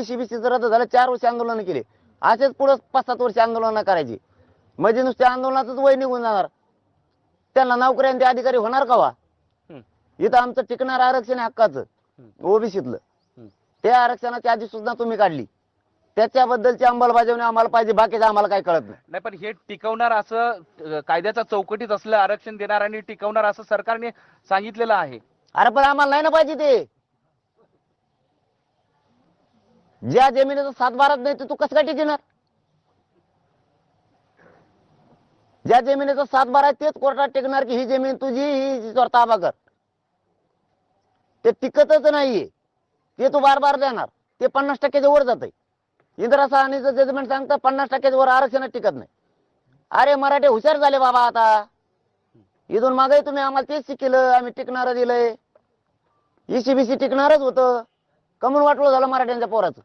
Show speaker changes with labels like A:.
A: CBC रद्द झालं, 4 वर्ष आंदोलन केले, असेच पुढे 5-7 वर्ष आंदोलन करायची, म्हणजे नुसत्या आंदोलनातच वय निघून जाणार, त्यांना नोकऱ्यांचे अधिकारी होणार का वा? इथं आमचं टिकणार आरक्षण हक्काचं ओबीसीतलं, त्या आरक्षणाची आधी सुद्धा तुम्ही काढली, त्याच्याबद्दलची अंमलबजावणी आम्हाला पाहिजे, बाकीचं आम्हाला काही कळत नाही.
B: नाही, पण हे टिकवणार असं कायद्याच्या चौकटीत असलं आरक्षण देणार आणि टिकवणार असं सरकारने सांगितलेलं आहे.
A: अरे पण आम्हाला नाही ना पाहिजे ते, ज्या जमिनीचा 7/12 नाही तू कसं काय टिकणार? ज्या जमिनीचा 7/12 तेच कोर्टात टिकणार की ही जमीन तुझी, ही ताबा कर, ते टिकतच नाहीये, ते तू बार देणार, ते 50%च्या वर जात. इंदिरा साहनीचं जजमेंट सांगतं 50%च्या वर आरक्षणात टिकत नाही. अरे मराठे हुशार झाले बाबा, आता इथून मागे तुम्ही आम्हाला तेच शिकलं, आम्ही टिकणार दिलंय, ईसीबीसी टिकणारच होतं, कमून वाटलं झालं मराठ्यांच्या पोराचं.